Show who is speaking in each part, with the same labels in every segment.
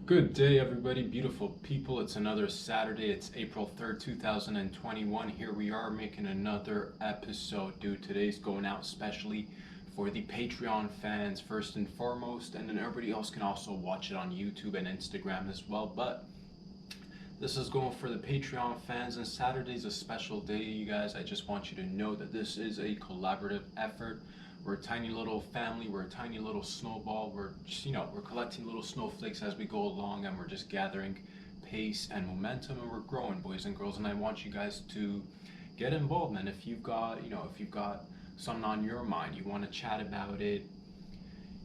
Speaker 1: Good day, everybody, beautiful people. It's another Saturday. It's April 3rd, 2021. Here we are making another episode, dude. Today's going out specially for the Patreon fans, first and foremost, and then everybody else can also watch it on YouTube and Instagram as well. But this is going for the Patreon fans, and Saturday's a special day, you guys. I just want you to know that this is a collaborative effort. We're a tiny little family, we're a tiny little snowball, we're just, we're collecting little snowflakes as we go along, and we're just gathering pace and momentum, and we're growing, boys and girls. And I want you guys to get involved, man. If you've got, if you've got something on your mind, you want to chat about it,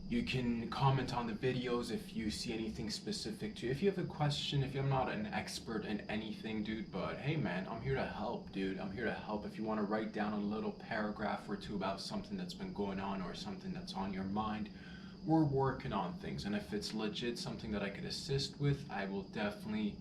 Speaker 1: you can comment on the videos if you see anything specific to you. If you have a question, if you're not an expert in anything, dude, but hey man, I'm here to help, dude. I'm here to help. If you want to write down a little paragraph or two about something that's been going on or something that's on your mind, we're working on things. And if it's legit something that I could assist with, I will definitely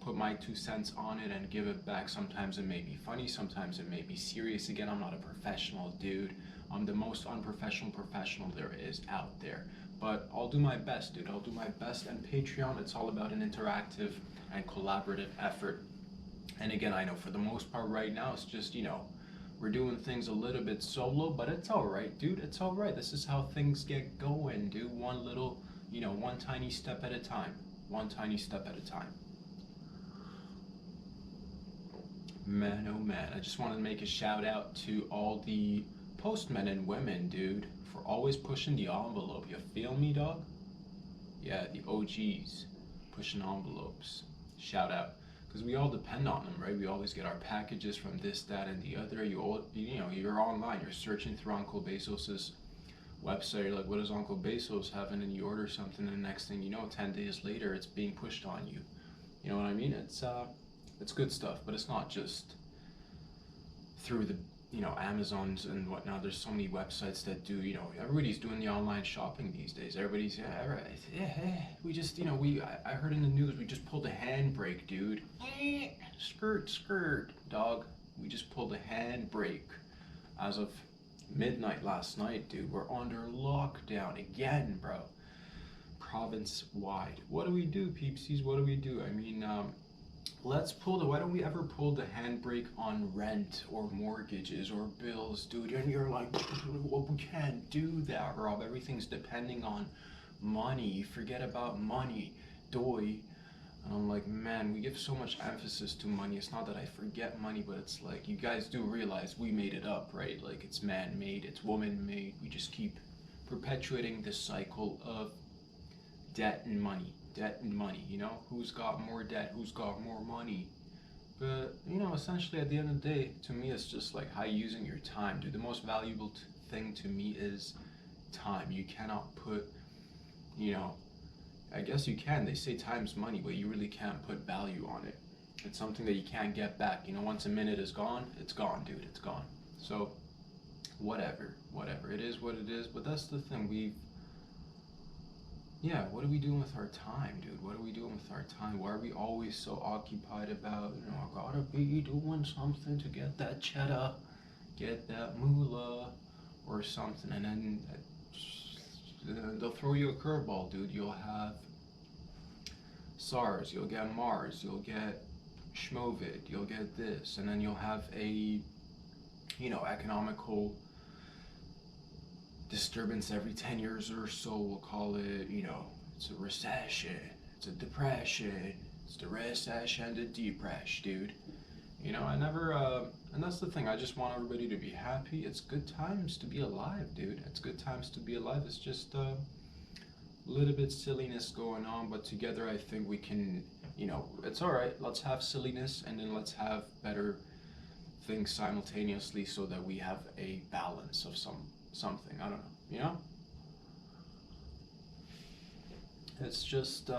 Speaker 1: put my 2 cents on it and give it back. Sometimes it may be funny, sometimes it may be serious. Again, I'm not a professional, dude. I'm the most unprofessional professional there is out there. But I'll do my best, dude. I'll do my best. And Patreon, it's all about an interactive and collaborative effort. And again, I know for the most part right now, it's just, we're doing things a little bit solo, but it's all right, dude. It's all right. This is how things get going, dude. One little, one tiny step at a time. One tiny step at a time. Man, oh man, I just wanted to make a shout out to all the postmen and women, dude, for always pushing the envelope. You feel me, dog? Yeah, the OGs pushing envelopes. Shout out. Because we all depend on them, right? We always get our packages from this, that, and the other. You're online, you're searching through Uncle Bezos's website. You're like, what does Uncle Bezos have? And then you order something, and the next thing you know, 10 days later, it's being pushed on you. You know what I mean? It's good stuff, but it's not just through the Amazons and whatnot. There's so many websites that do, everybody's doing the online shopping these days. Everybody's, yeah, right, yeah, we just, I heard in the news, we just pulled a handbrake, dude. Skirt, dog. We just pulled a handbrake as of midnight last night, dude. We're under lockdown again, bro. Province wide. What do we do, peepsies? What do we do? I mean, why don't we ever pull the handbrake on rent or mortgages or bills, dude? And you're like, well, we can't do that, Rob. Everything's depending on money. Forget about money, doy. And I'm like, man, we give so much emphasis to money. It's not that I forget money, but it's like, you guys do realize we made it up, right? Like, it's man-made, it's woman-made. We just keep perpetuating this cycle of debt and money. Who's got more debt, who's got more money. But essentially at the end of the day, to me, it's just like how you using your time, dude. The most valuable thing to me is time. You cannot put, I guess you can, they say time's money, but you really can't put value on it. It's something that you can't get back. Once a minute is gone, it's gone, dude. It's gone. So whatever, it is what it is. But that's the thing. What are we doing with our time, dude? What are we doing with our time? Why are we always so occupied about, I gotta be doing something to get that cheddar, get that moolah, or something, and then they'll throw you a curveball, dude. You'll have SARS, you'll get Mars, you'll get Schmovid, you'll get this, and then you'll have a, economical disturbance every 10 years or so. We'll call it, it's a recession, it's a depression, it's the recession, the depression, dude. I never, and that's the thing, I just want everybody to be happy. It's good times to be alive, dude. It's good times to be alive. It's just a little bit silliness going on, but together I think we can, it's all right. Let's have silliness, and then let's have better things simultaneously so that we have a balance of something. I don't know, it's just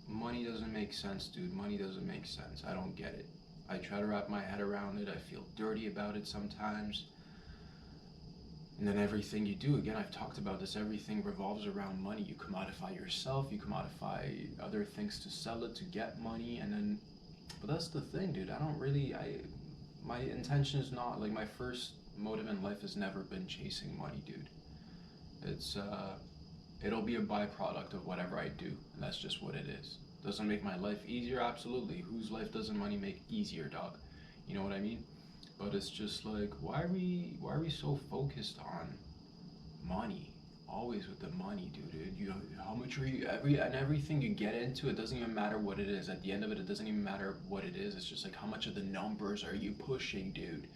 Speaker 1: money doesn't make sense, dude. Money doesn't make sense. I don't get it. I try to wrap my head around it. I feel dirty about it sometimes. And then everything you do, again, I've talked about this, everything revolves around money. You commodify yourself, you commodify other things to sell it, to get money, and then, but that's the thing, dude. My intention is not, like, my first motive in life has never been chasing money, dude. It's It'll be a byproduct of whatever I do, and that's just what it is. Doesn't make my life easier? Absolutely. Whose life doesn't money make easier, dog? You know what I mean? But it's just like, why are we so focused on money? Always with the money, dude. How much are you everything you get into? It doesn't even matter what it is. At the end of it, it doesn't even matter what it is. It's just like, how much of the numbers are you pushing, dude?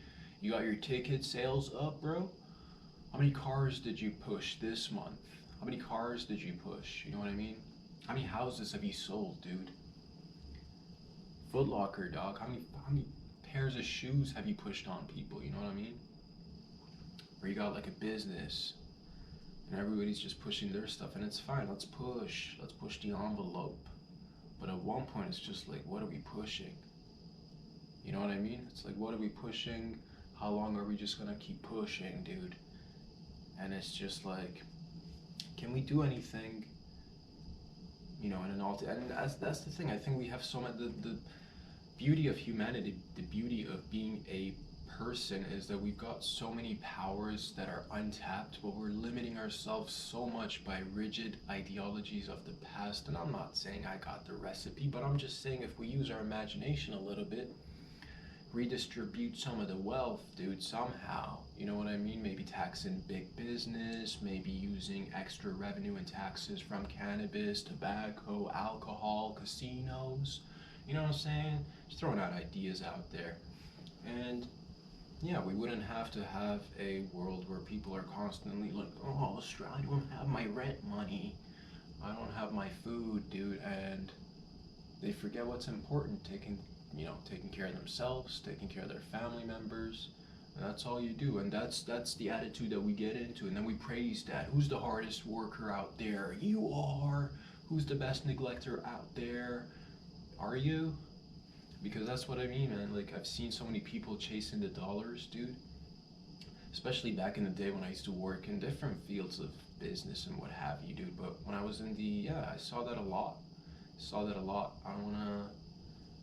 Speaker 1: You got your ticket sales up, bro? How many cars did you push this month? How many cars did you push? You know what I mean? How many houses have you sold, dude? Foot Locker, dog. How many pairs of shoes have you pushed on people? You know what I mean? Or you got like a business and everybody's just pushing their stuff, and it's fine. Let's push the envelope. But at one point, it's just like, what are we pushing? You know what I mean? It's like, what are we pushing? How long are we just gonna keep pushing, dude? And it's just like, can we do anything? You know, in an and that's the thing. I think we have so much. The beauty of humanity, the beauty of being a person, is that we've got so many powers that are untapped, but we're limiting ourselves so much by rigid ideologies of the past. And I'm not saying I got the recipe, but I'm just saying, if we use our imagination a little bit, redistribute some of the wealth, dude, somehow. You know what I mean? Maybe taxing big business, maybe using extra revenue and taxes from cannabis, tobacco, alcohol, casinos. You know what I'm saying? Just throwing out ideas out there. And yeah, we wouldn't have to have a world where people are constantly like, oh, Australia, I don't have my rent money. I don't have my food, dude. And they forget what's important, taking care of themselves, taking care of their family members. And that's all you do. And that's the attitude that we get into. And then we praise that. Who's the hardest worker out there? You are. Who's the best neglector out there? Are you? Because that's what I mean, man. Like, I've seen so many people chasing the dollars, dude. Especially back in the day when I used to work in different fields of business and what have you, dude. But when I was I saw that a lot. I don't wanna,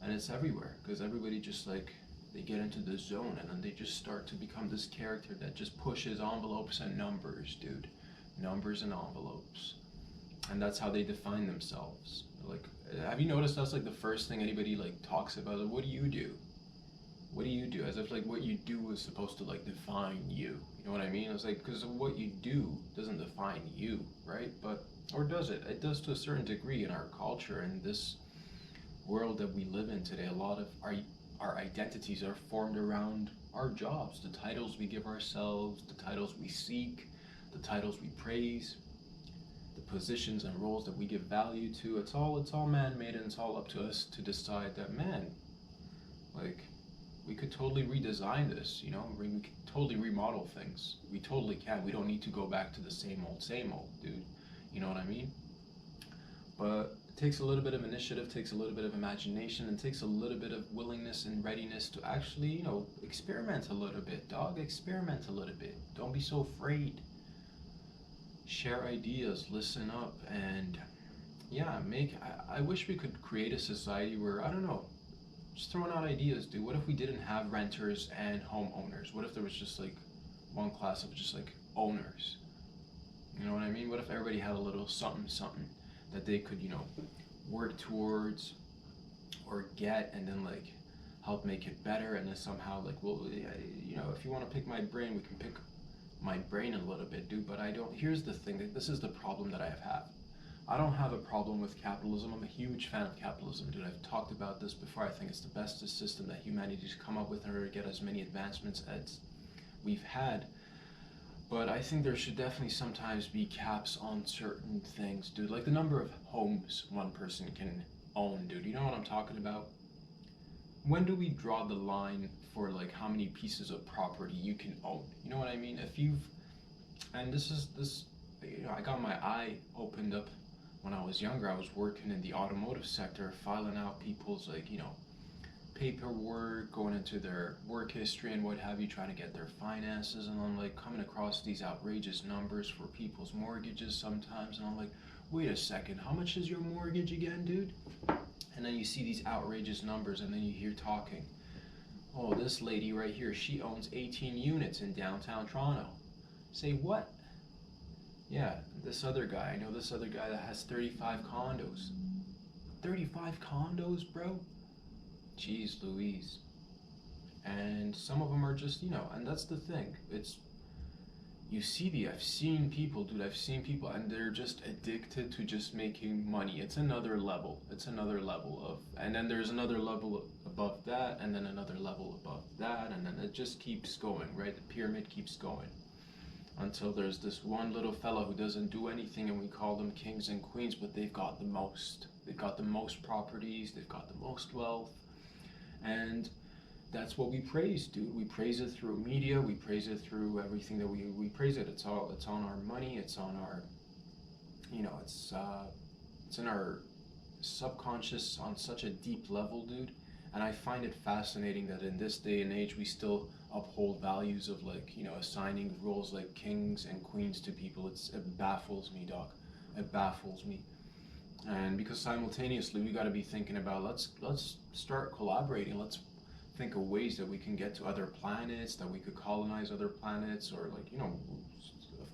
Speaker 1: and it's everywhere, because everybody just like, they get into the zone, and then they just start to become this character that just pushes envelopes and numbers, dude. Numbers and envelopes. And that's how they define themselves. Like, have you noticed that's like the first thing anybody like talks about? Like, what do you do? What do you do? As if like what you do is supposed to like define you. You know what I mean? It's like, because what you do doesn't define you, right? But, or does it? It does to a certain degree in our culture and this world that we live in today. A lot of our identities are formed around our jobs, the titles we give ourselves, the titles we seek, the titles we praise, the positions and roles that we give value to. It's all man-made, and it's all up to us to decide that, man, like, we could totally redesign this, you know? We could totally remodel things. We totally can. We don't need to go back to the same old, dude. You know what I mean? But it takes a little bit of initiative, takes a little bit of imagination, and takes a little bit of willingness and readiness to actually, experiment a little bit, dog. Experiment a little bit. Don't be so afraid. Share ideas, listen up, and yeah, I wish we could create a society where, I don't know, just throwing out ideas, dude. What if we didn't have renters and homeowners? What if there was just like one class of just like owners? You know what I mean? What if everybody had a little something that they could, work towards or get, and then like help make it better, and then somehow like, well, if you want to pick my brain, we can pick my brain a little bit, dude. But here's the thing, this is the problem that I have had. I don't have a problem with capitalism. I'm a huge fan of capitalism, dude. I've talked about this before. I think it's the best system that humanity's come up with in order to get as many advancements as we've had. But I think there should definitely sometimes be caps on certain things, dude. Like the number of homes one person can own, dude. You know what I'm talking about? When do we draw the line for like how many pieces of property you can own? You know what I mean? And I got my eye opened up when I was younger. I was working in the automotive sector, filing out people's paperwork, going into their work history and what have you, trying to get their finances, and I'm like coming across these outrageous numbers for people's mortgages sometimes, and I'm like, wait a second, how much is your mortgage again, dude? And then you see these outrageous numbers, and then you hear talking, oh, this lady right here, she owns 18 units in downtown Toronto. Say what? Yeah, this other guy. I know this other guy that has 35 condos. 35 condos, bro? Jeez Louise. And some of them are just, and that's the thing. I've seen people, dude, I've seen people, and they're just addicted to just making money. It's another level. It's another level and then there's another level above that, and then another level above that, and then it just keeps going, right? The pyramid keeps going until there's this one little fella who doesn't do anything, and we call them kings and queens, but they've got the most. They've got the most properties, they've got the most wealth, and that's what we praise, dude. We praise it through media. We praise it through everything that we praise it. It's on our money. It's on our, it's in our subconscious on such a deep level, dude. And I find it fascinating that in this day and age we still uphold values of assigning roles like kings and queens to people. It baffles me, dog. It baffles me. And because simultaneously we got to be thinking about let's start collaborating. Let's think of ways that we can get to other planets, that we could colonize other planets, or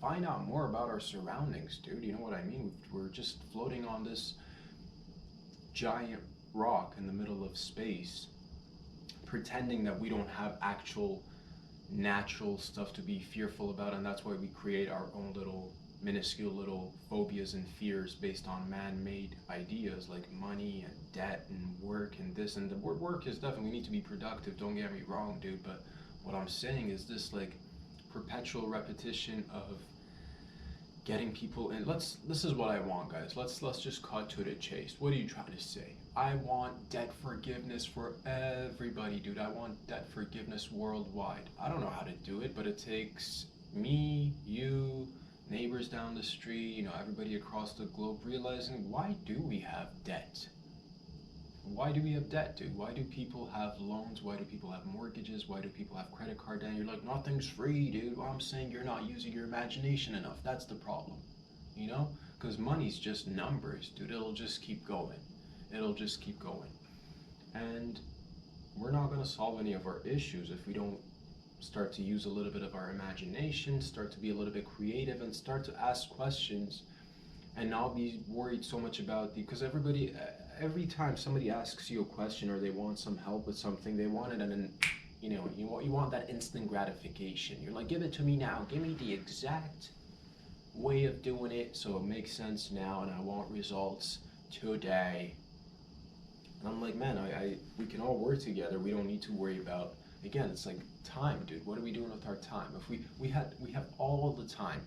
Speaker 1: find out more about our surroundings, dude. You know what I mean? We're just floating on this giant rock in the middle of space, pretending that we don't have actual natural stuff to be fearful about, and that's why we create our own little minuscule little phobias and fears based on man-made ideas like money and debt and work and this. And the word work is definitely, we need to be productive, don't get me wrong, dude, but what I'm saying is this perpetual repetition of getting people in. This is what I want, guys. Let's just cut to the chase. What are you trying to say? I want debt forgiveness for everybody, dude. I want debt forgiveness worldwide. I don't know how to do it, but it takes me, you, neighbors down the street, everybody across the globe realizing, why do we have debt? Why do we have debt, dude? Why do people have loans? Why do people have mortgages? Why do people have credit card debt? You're like, nothing's free, dude. Well, I'm saying you're not using your imagination enough. That's the problem, because money's just numbers, dude. It'll just keep going. It'll just keep going. And we're not going to solve any of our issues if we don't start to use a little bit of our imagination, start to be a little bit creative, and start to ask questions, and not be worried so much about because every time somebody asks you a question or they want some help with something, they want it, and then you want that instant gratification. You're like, give it to me now, give me the exact way of doing it so it makes sense now, and I want results today. And I'm like, man, we can all work together. We don't need to worry about, again, it's like time, dude. What are we doing with our time? If we have all the time,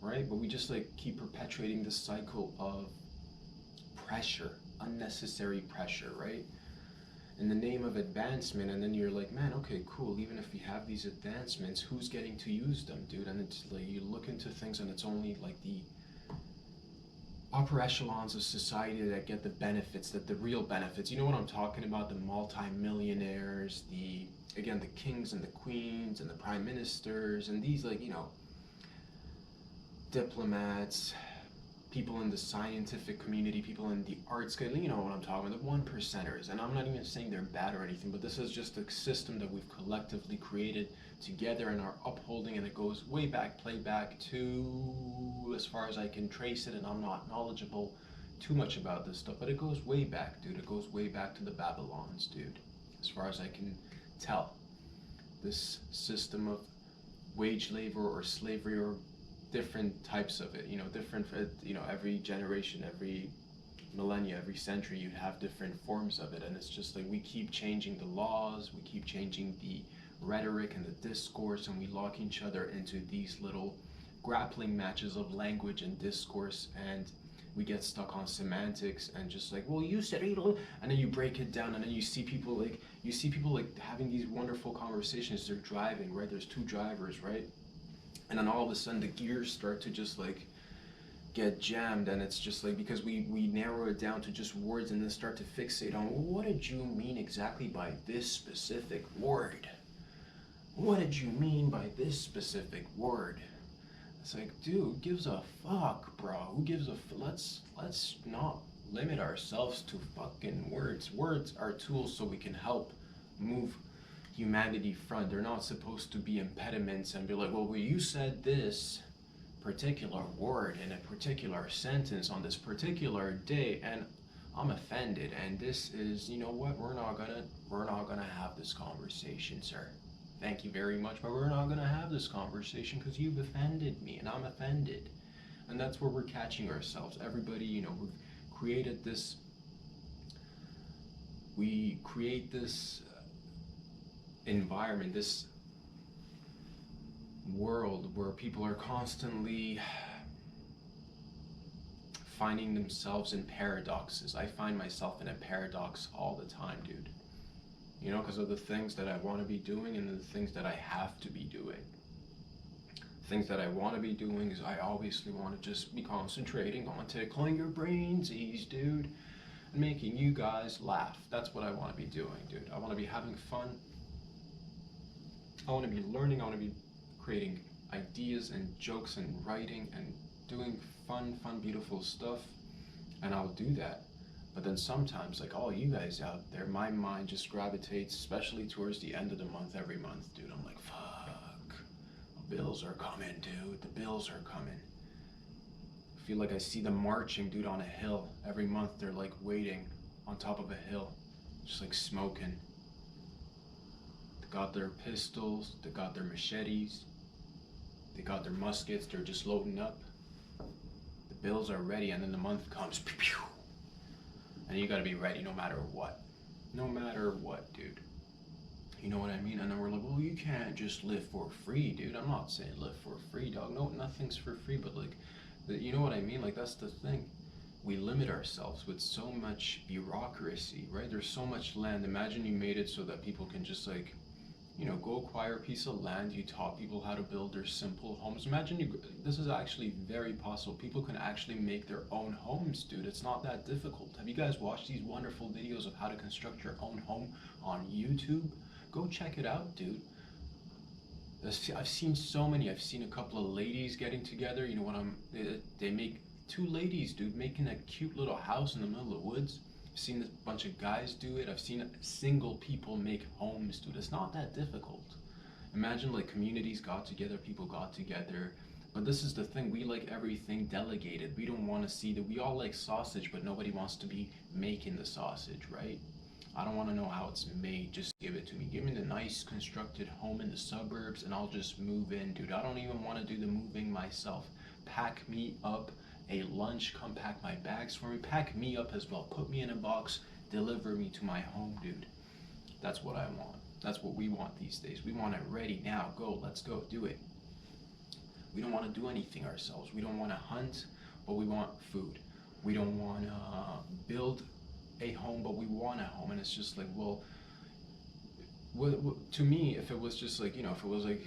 Speaker 1: right? But we just keep perpetuating this cycle of pressure, unnecessary pressure, right? In the name of advancement, and then you're like, man, okay, cool. Even if we have these advancements, who's getting to use them, dude? And it's like you look into things, and it's only the upper echelons of society that get the benefits, the real benefits. You know what I'm talking about? The multi-millionaires, the kings and the queens and the prime ministers, and these diplomats, people in the scientific community, people in the arts, you know what I'm talking about, the one percenters. And I'm not even saying they're bad or anything, but this is just a system that we've collectively created together and are upholding, and it goes way back, play back to, as far as I can trace it, and I'm not knowledgeable too much about this stuff, but it goes way back, dude. It goes way back to the Babylons, dude, as far as I can tell. This system of wage labor or slavery, or different types of it, different, every generation, every millennia, every century, you'd have different forms of it. And it's just we keep changing the laws, we keep changing the rhetoric and the discourse, and we lock each other into these little grappling matches of language and discourse, and we get stuck on semantics and just well, you said it, and then you break it down, and then you see people having these wonderful conversations. They're driving, right? There's two drivers, right? And then all of a sudden the gears start to just get jammed, and it's just because we narrow it down to just words, and then start to fixate on, well, what did you mean exactly by this specific word? What did you mean by this specific word? It's dude, who gives a fuck, bro? Who gives a let's not limit ourselves to fucking words. Words are tools so we can help move humanity front. They're not supposed to be impediments and be like, well, you said this, particular word in a particular sentence on this particular day, and I'm offended. And this is, you know what? We're not gonna have this conversation, sir. Thank you very much, but we're not gonna have this conversation because you've offended me, and I'm offended. And that's where we're catching ourselves. Everybody, we've created this. We create this environment, this world where people are constantly finding themselves in paradoxes. I find myself in a paradox all the time, dude. Because of the things that I want to be doing and the things that I have to be doing. Things that I want to be doing is I obviously want to just be concentrating on tickling your brainsies, dude, and making you guys laugh. That's what I want to be doing, dude. I want to be having fun. I want to be learning. I want to be creating ideas and jokes and writing and doing fun, beautiful stuff. And I'll do that. But then sometimes, like all you guys out there, my mind just gravitates, especially towards the end of the month, every month, dude. I'm like, fuck, the bills are coming, dude. The bills are coming. I feel like I see them marching, dude, on a hill. Every month they're like waiting on top of a hill, just like smoking. They got their pistols, they got their machetes, they got their muskets, they're just loading up. The bills are ready, and then the month comes, pew, pew. And you gotta be ready no matter what. No matter what, dude. You know what I mean? And then we're like, well, you can't just live for free, dude. I'm not saying live for free, dog. No, nothing's for free, but like, you know what I mean? Like, that's the thing. We limit ourselves with so much bureaucracy, right? There's so much land. Imagine you made it so that people can just like, go acquire a piece of land. You taught people how to build their simple homes. Imagine this is actually very possible. People can actually make their own homes, dude. It's not that difficult. Have you guys watched these wonderful videos of how to construct your own home on YouTube? Go check it out, dude. I've seen so many. I've seen a couple of ladies getting together. They make two ladies, dude, making a cute little house in the middle of the woods. I've seen a bunch of guys do it. I've seen single people make homes, dude. It's not that difficult. Imagine like communities got together, people got together. But this is the thing, we like everything delegated. We don't want to see that. We all like sausage, but nobody wants to be making the sausage, right? I don't want to know how it's made. Just give it to me. Give me the nice constructed home in the suburbs and I'll just move in, dude. I don't even want to do the moving myself. Pack me up a lunch, come pack my bags for me, pack me up as well, put me in a box, deliver me to my home, dude. That's what I want. That's what we want these days. We want it ready now. Go, let's go, do it. We don't want to do anything ourselves. We don't want to hunt, but we want food. We don't want to build a home, but we want a home. And it's just like, well, to me, if it was just like, if it was like,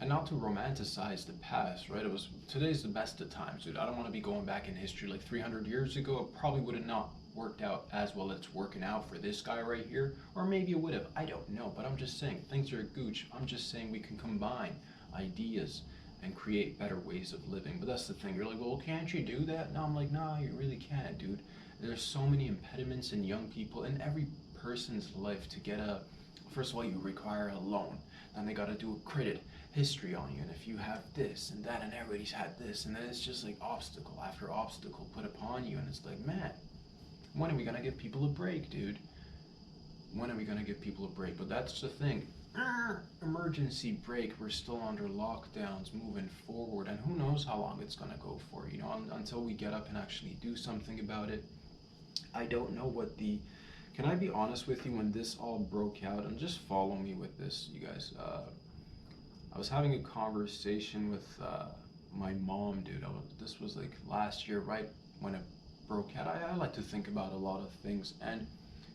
Speaker 1: and not to romanticize the past, right? Today's the best of times, dude. I don't want to be going back in history like 300 years ago. It probably would have not worked out as well as it's working out for this guy right here. Or maybe it would have. I don't know. But I'm just saying, things are gooch. I'm just saying we can combine ideas and create better ways of living. But that's the thing. You're like, well, can't you do that? No, I'm like, no, you really can't, dude. There's so many impediments in young people, in every person's life to get first of all, you require a loan. Then they got to do a credit history on you, and if you have this and that, and everybody's had this, and then it's just like obstacle after obstacle put upon you, and it's like, man, when are we gonna give people a break, dude? When are we gonna give people a break? But that's the thing. Emergency break. We're still under lockdowns, moving forward, and who knows how long it's gonna go for? Until we get up and actually do something about it. I don't know what the. Can I be honest with you? When this all broke out, and just follow me with this, you guys. I was having a conversation with my mom, dude. This was like last year, right when it broke out. I like to think about a lot of things, and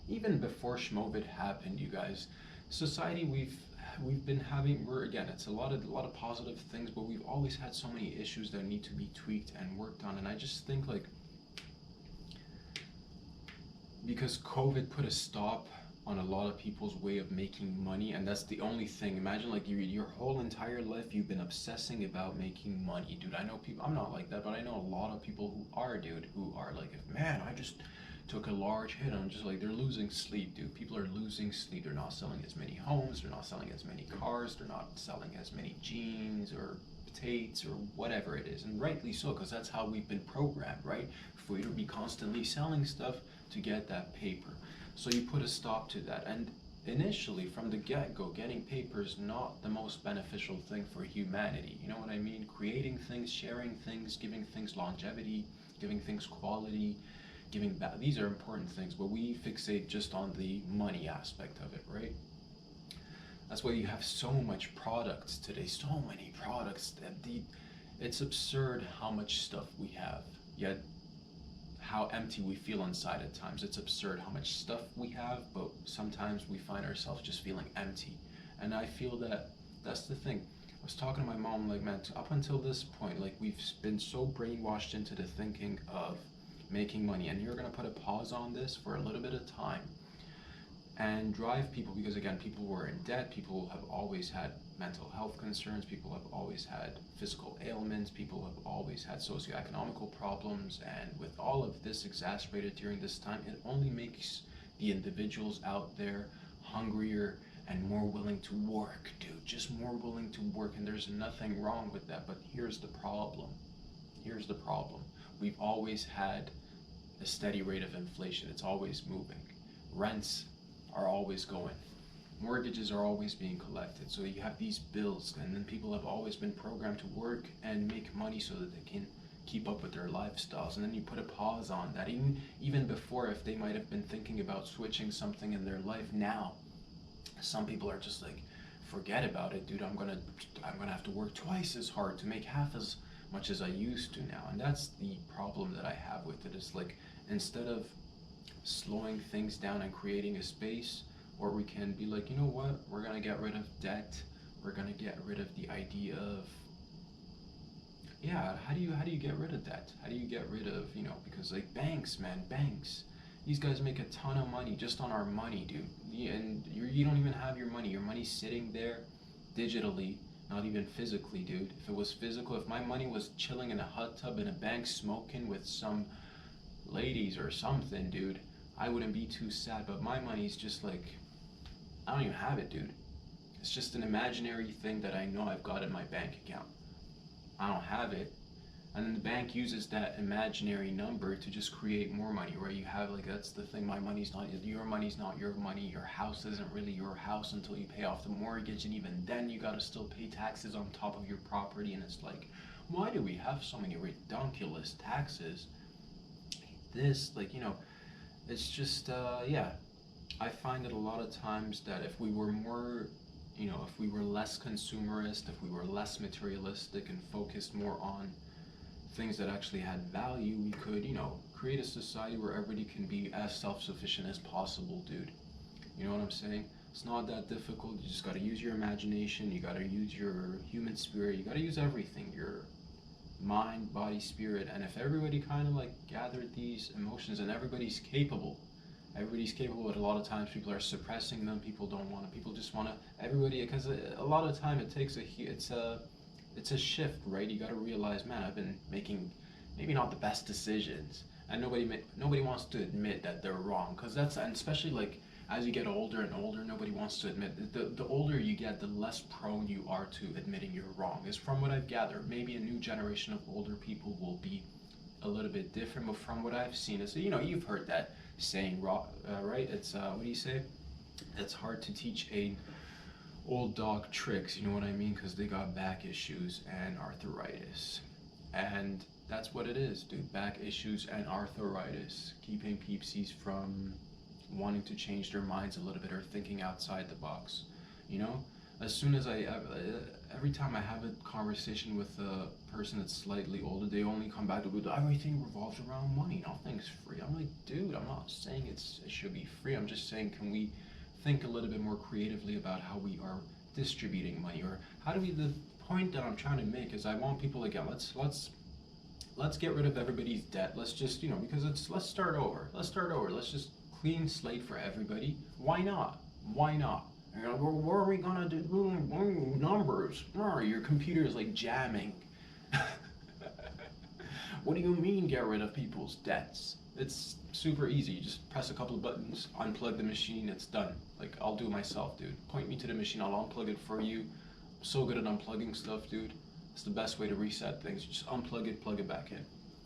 Speaker 1: even before Schmovid happened, you guys, society we've been having. It's a lot of positive things, but we've always had so many issues that need to be tweaked and worked on. And I just think like, because COVID put a stop on a lot of people's way of making money, and that's the only thing. Imagine like your whole entire life you've been obsessing about making money, dude. I know people, I'm not like that, but I know a lot of people who are, dude, who are like, man, I just took a large hit. I'm just like, they're losing sleep, dude. People are losing sleep. They're not selling as many homes, they're not selling as many cars, they're not selling as many jeans or gladyamadeit or whatever it is, and rightly so, because that's how we've been programmed, right? For you to be constantly selling stuff to get that paper. So you put a stop to that, and initially from the get-go, getting paper is not the most beneficial thing for humanity. You know what I mean? Creating things, sharing things, giving things longevity, giving things quality, giving back. These are important things, but we fixate just on the money aspect of it, right? That's why you have so much products today, so many products that it's absurd how much stuff we have, yet how empty we feel inside at times. It's absurd how much stuff we have, but sometimes we find ourselves just feeling empty. And I feel that that's the thing. I was talking to my mom, like, man, up until this point, like, we've been so brainwashed into the thinking of making money, and you're gonna put a pause on this for a little bit of time and drive people, because again, people were in debt, people have always had mental health concerns, people have always had physical ailments, people have always had socioeconomical problems, and with all of this exacerbated during this time, it only makes the individuals out there hungrier and more willing to work, dude, just more willing to work, and there's nothing wrong with that. But here's the problem. We've always had a steady rate of inflation. It's always moving. Rents are always going. Mortgages are always being collected. So you have these bills, and then people have always been programmed to work and make money so that they can keep up with their lifestyles. And then you put a pause on that. Even before, if they might have been thinking about switching something in their life, now some people are just like, forget about it, dude. I'm gonna have to work twice as hard to make half as much as I used to now. And that's the problem that I have with it. Is like, instead of slowing things down and creating a space where we can be like, you know what, we're gonna get rid of debt, we're gonna get rid of the idea of, yeah, how do you get rid of debt? How do you get rid of, you know, because like banks, these guys make a ton of money just on our money, dude. And you don't even have your money's sitting there digitally, not even physically, dude. If it was physical, if my money was chilling in a hot tub in a bank smoking with some ladies or something, dude, I wouldn't be too sad. But my money's just like, I don't even have it, dude. It's just an imaginary thing that I know I've got in my bank account. I don't have it. And then the bank uses that imaginary number to just create more money, right? You have, like, that's the thing, my money's not your money, your house isn't really your house until you pay off the mortgage, and even then you gotta still pay taxes on top of your property, and it's like, why do we have so many ridiculous taxes? This, like, you know, it's just, yeah, I find that a lot of times that if we were more, you know, if we were less consumerist, if we were less materialistic and focused more on things that actually had value, we could, you know, create a society where everybody can be as self-sufficient as possible, dude. You know what I'm saying? It's not that difficult. You just gotta use your imagination, you gotta use your human spirit, you gotta use everything, your mind, body, spirit. And if everybody kind of like gathered these emotions, and everybody's capable, but a lot of times people are suppressing them, people don't want to, people just want to, everybody, because a lot of time it takes it's a shift, right? You got to realize, man, I've been making maybe not the best decisions, and nobody wants to admit that they're wrong, because that's, and especially like as you get older and older, nobody wants to admit. The older you get, the less prone you are to admitting you're wrong, is from what I've gathered. Maybe a new generation of older people will be a little bit different, but from what I've seen, is, you know, you've heard that saying, right? It's what do you say? It's hard to teach a old dog tricks, you know what I mean? Because they got back issues and arthritis. And that's what it is, dude. Back issues and arthritis. Keeping peepsies from wanting to change their minds a little bit or thinking outside the box. You know? As soon as every time I have a conversation with a person that's slightly older, they only come back to, everything revolves around money. Nothing's free. I'm like, dude, I'm not saying it should be free. I'm just saying, can we think a little bit more creatively about how we are distributing money, or how do we, the point that I'm trying to make is I want people, again, let's get rid of everybody's debt. Let's just, you know, because let's start over. Let's just clean slate for everybody. Why not? And you're like, well, what are we gonna do? Numbers. Your computer is like jamming. What do you mean get rid of people's debts? It's super easy. You just press a couple of buttons, unplug the machine, it's done. Like, I'll do it myself, dude. Point me to the machine, I'll unplug it for you. I'm so good at unplugging stuff, dude. It's the best way to reset things. Just unplug it, plug it back in.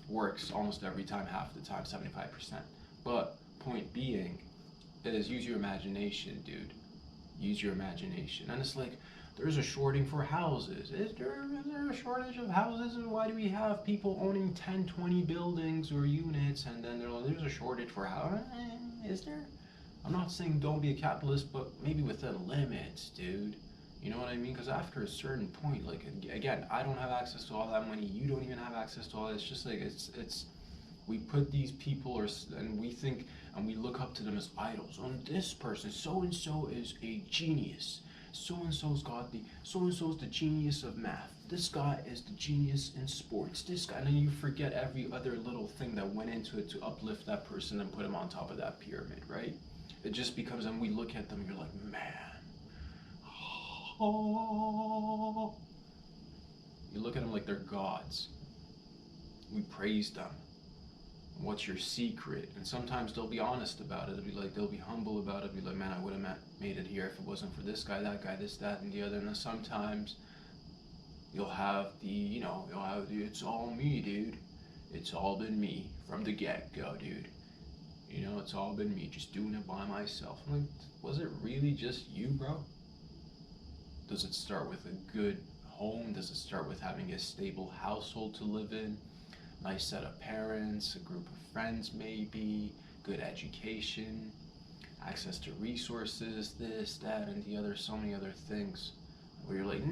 Speaker 1: Works almost every time, half the time, 75%. But point being is use your imagination, dude. Use your imagination. And it's like, there's a shorting for houses. Is there a shortage of houses? And why do we have people owning 10, 20 buildings or units? And then there's a shortage for houses. Is there? I'm not saying don't be a capitalist, but maybe within limits, dude. You know what I mean? Because after a certain point, like, again, I don't have access to all that money. You don't even have access to all that. It's just like, it's we put these people, and we think, and we look up to them as idols. Oh, this person, so and so is a genius. So and so's the genius of math. This guy is the genius in sports. This guy, and then you forget every other little thing that went into it to uplift that person and put him on top of that pyramid, right? It just becomes, and we look at them, and you're like, man. Oh. You look at them like they're gods. We praise them. What's your secret? And sometimes they'll be honest about it. They'll be humble about it. Be like, man, I would have made it here if it wasn't for this guy, that guy, this, that, and the other. And then sometimes you'll have it's all me, dude. It's all been me from the get-go, dude. You know, it's all been me, just doing it by myself. I'm like, was it really just you, bro? Does it start with a good home? Does it start with having a stable household to live in? Nice set of parents, a group of friends maybe, good education, access to resources, this, that, and the other, so many other things. Where you're like,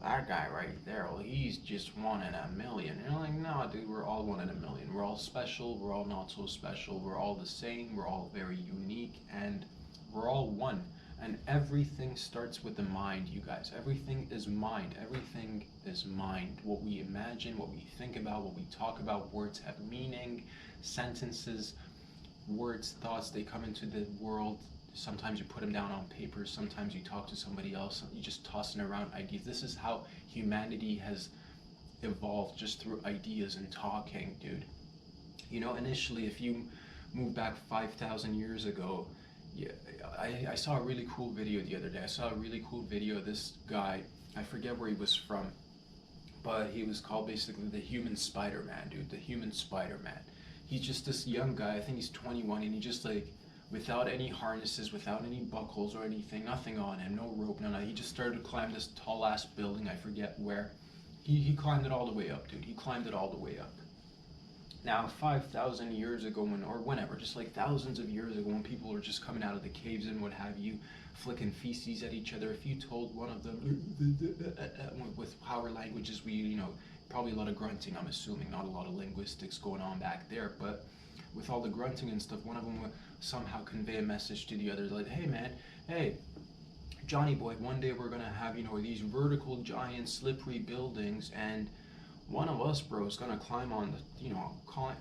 Speaker 1: that guy right there, well, he's just one in a million. And you're like, no, dude, we're all one in a million. We're all special, we're all not so special, we're all the same, we're all very unique, and we're all one. And everything starts with the mind, you guys. Everything is mind. Everything is mind. What we imagine, what we think about, what we talk about. Words have meaning. Sentences, words, thoughts, they come into the world. Sometimes you put them down on paper. Sometimes you talk to somebody else. You just tossing around ideas. This is how humanity has evolved, just through ideas and talking, dude. You know, initially, if you move back 5,000 years ago, yeah, I saw a really cool video the other day. I saw a really cool video of this guy. I forget where he was from, but he was called basically the human Spider-Man, dude. The human Spider-Man. He's just this young guy. I think he's 21, and he just like, without any harnesses, without any buckles or anything, nothing on him, no rope, no. He just started to climb this tall ass building. I forget where. He climbed it all the way up, dude. He climbed it all the way up. Now, 5,000 years ago, or whenever, just like thousands of years ago, when people were just coming out of the caves and what have you, flicking feces at each other, if you told one of them, with our languages, probably a lot of grunting, I'm assuming, not a lot of linguistics going on back there, but with all the grunting and stuff, one of them would somehow convey a message to the other, like, hey man, hey, Johnny boy, one day we're gonna have, these vertical, giant, slippery buildings, and one of us, bro, is gonna climb on the,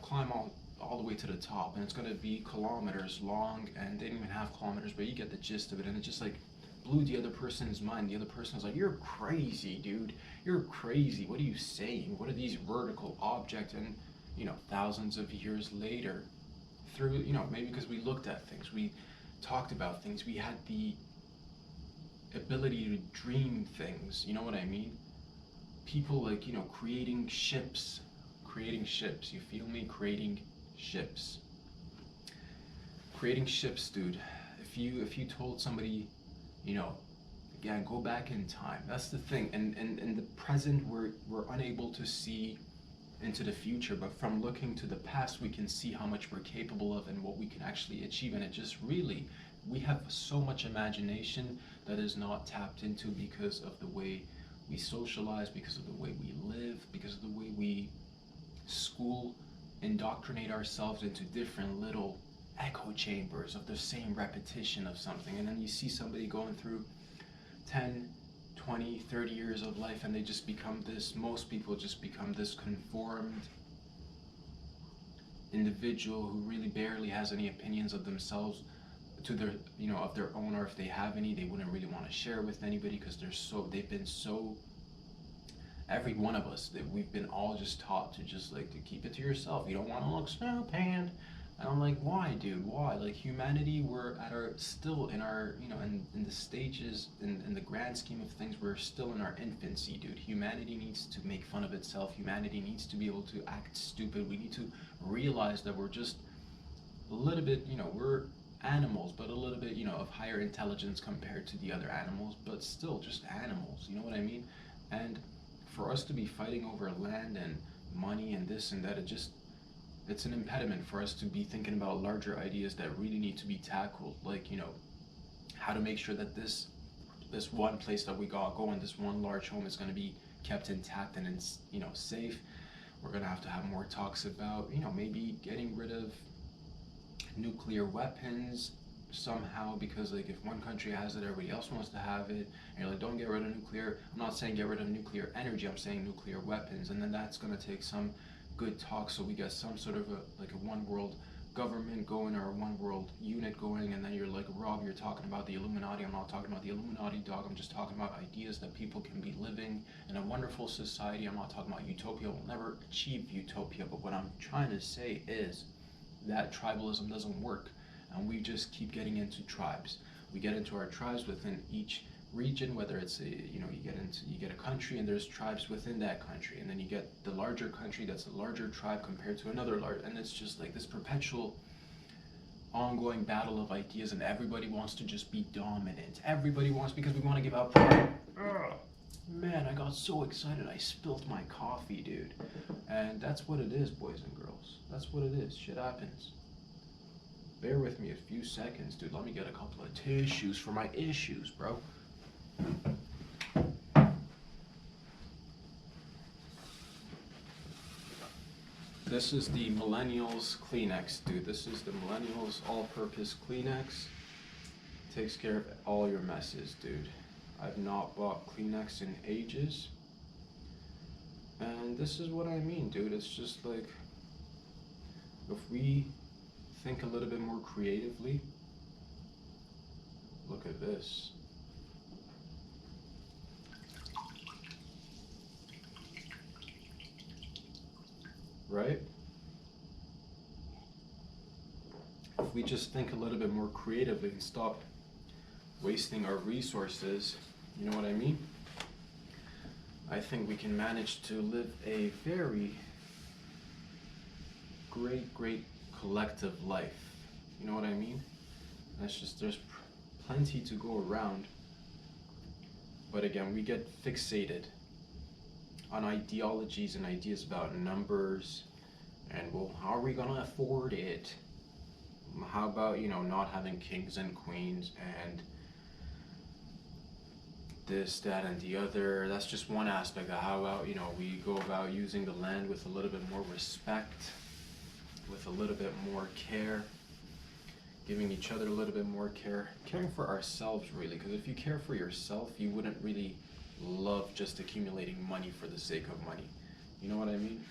Speaker 1: climb all the way to the top, and it's gonna be kilometers long, and they didn't even have kilometers, but you get the gist of it, and it just like blew the other person's mind. The other person was like, "You're crazy, dude. You're crazy. What are you saying? What are these vertical objects?" And thousands of years later, through maybe because we looked at things, we talked about things, we had the ability to dream things. You know what I mean? People like, creating ships, you feel me? Creating ships, dude. If you told somebody, again, go back in time, that's the thing. And in the present, we're unable to see into the future, but from looking to the past, we can see how much we're capable of and what we can actually achieve. And it just really, we have so much imagination that is not tapped into because of the way we socialize, because of the way we live, because of the way we indoctrinate ourselves into different little echo chambers of the same repetition of something. And then you see somebody going through 10, 20, 30 years of life, and they just become this, most people just become this conformed individual who really barely has any opinions of themselves to their, of their own, or if they have any, they wouldn't really want to share with anybody because they've been so, every one of us, that we've been all just taught to just like to keep it to yourself. You don't want to look stupid, And I'm like, why, dude? Why? Like humanity, we're at our still in our, in the stages, in the grand scheme of things, we're still in our infancy, dude. Humanity needs to make fun of itself. Humanity needs to be able to act stupid. We need to realize that we're just a little bit, we're animals, but a little bit, of higher intelligence compared to the other animals, but still just animals. You know what I mean? And for us to be fighting over land and money and this and that, it's an impediment for us to be thinking about larger ideas that really need to be tackled, like how to make sure that this one place that we got going, this one large home, is going to be kept intact and it's safe. We're going to have more talks about maybe getting rid of nuclear weapons somehow, because like if one country has it, everybody else wants to have it, and you're like, don't get rid of nuclear. I'm not saying get rid of nuclear energy, I'm saying nuclear weapons. And then that's going to take some good talk, so we get some sort of a one world government going, or a one world unit going. And then you're like, Rob, you're talking about the Illuminati. I'm not talking about the Illuminati, dog. I'm just talking about ideas that people can be living in a wonderful society. I'm not talking about utopia. We'll never achieve utopia, but what I'm trying to say is that tribalism doesn't work, and we just keep getting into tribes. We get into our tribes within each region, whether it's you get a country and there's tribes within that country, and then you get the larger country that's a larger tribe compared to another large, and it's just like this perpetual ongoing battle of ideas, and everybody wants to just be dominant. Everybody wants, because we want to give out power. Man, I got so excited I spilled my coffee, dude. And that's what it is, boys and girls. That's what it is. Shit happens. Bear with me a few seconds, dude. Let me get a couple of tissues for my issues, bro. This is the Millennials Kleenex, dude. This is the Millennials All-Purpose Kleenex. Takes care of all your messes, dude. I've not bought Kleenex in ages. And this is what I mean, dude. It's just like, if we think a little bit more creatively, look at this. Right? If we just think a little bit more creatively and stop wasting our resources, you know what I mean? I think we can manage to live a very great collective life. You know what I mean? There's plenty to go around. But again, we get fixated on ideologies and ideas about numbers, and well, how are we gonna afford it? How about, not having kings and queens and this, that, and the other? That's just one aspect. How about, we go about using the land with a little bit more respect, with a little bit more care, giving each other a little bit more care, caring for ourselves, really, because if you care for yourself, you wouldn't really love just accumulating money for the sake of money. You know what I mean?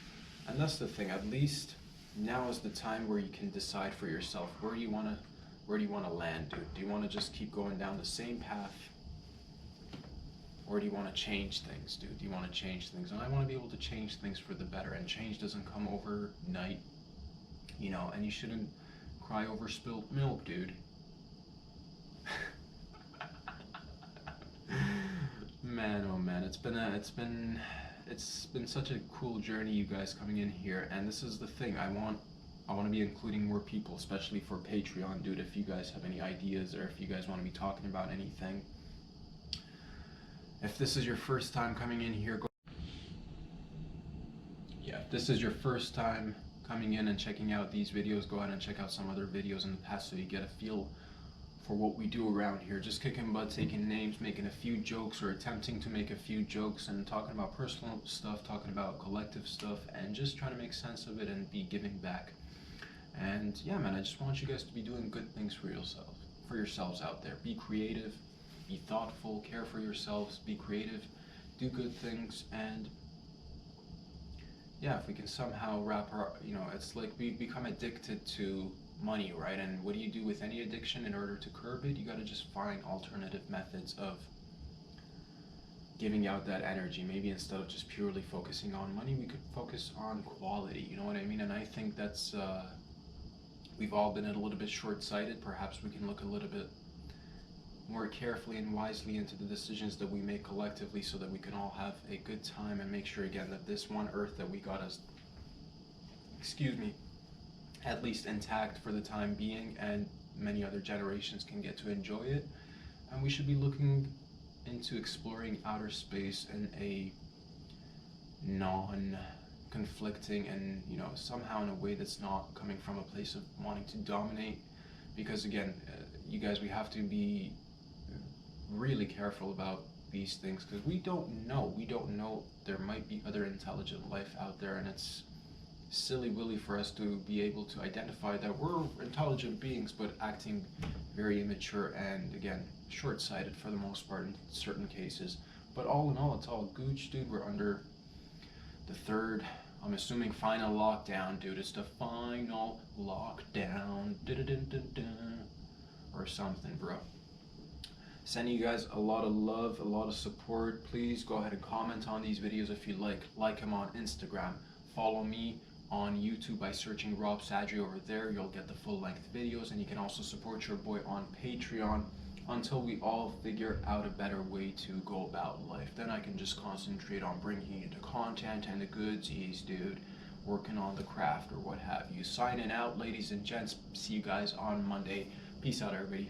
Speaker 1: And that's the thing. At least now is the time where you can decide for yourself, where do you want to land, dude? Do you want to just keep going down the same path, or do you want to change things, dude? Do you want to change things? And I want to be able to change things for the better, and change doesn't come overnight, and you shouldn't cry over spilled milk, dude. Man, oh man, it's been such a cool journey, you guys coming in here. And this is the thing, I want to be including more people, especially for Patreon, dude. If you guys have any ideas, or if you guys want to be talking about anything, if this is your first time coming in here, if this is your first time coming in and checking out these videos, go ahead and check out some other videos in the past so you get a feel for what we do around here. Just kicking butt, taking names, making a few jokes, or attempting to make a few jokes, and talking about personal stuff, talking about collective stuff, and just trying to make sense of it and be giving back. And yeah, man, I just want you guys to be doing good things for yourselves out there. Be creative, be thoughtful, care for yourselves, be creative, do good things. And yeah, if we can somehow wrap our, it's like we become addicted to money, right? And what do you do with any addiction? In order to curb it, you got to just find alternative methods of giving out that energy. Maybe instead of just purely focusing on money, we could focus on quality, you know what I mean? And I think that's we've all been a little bit short-sighted. Perhaps we can look a little bit more carefully and wisely into the decisions that we make collectively so that we can all have a good time and make sure again that this one earth that we got us, at least intact for the time being, and many other generations can get to enjoy it. And we should be looking into exploring outer space in a non-conflicting and, somehow in a way that's not coming from a place of wanting to dominate. Because again, you guys, we have to be really careful about these things because we don't know. There might be other intelligent life out there, and it's silly willy for us to be able to identify that we're intelligent beings but acting very immature and again short-sighted for the most part in certain cases. But all in all, it's all gooch, dude. We're under the third, I'm assuming, final lockdown, dude. It's the final lockdown, or something, bro. Sending you guys a lot of love, a lot of support. Please go ahead and comment on these videos if you like them on Instagram. Follow me on YouTube by searching Rob Sadri over there. You'll get the full-length videos, and you can also support your boy on Patreon until we all figure out a better way to go about life. Then I can just concentrate on bringing you the content and the goodies, dude. Working on the craft or what have you. Signing out, ladies and gents. See you guys on Monday. Peace out, everybody.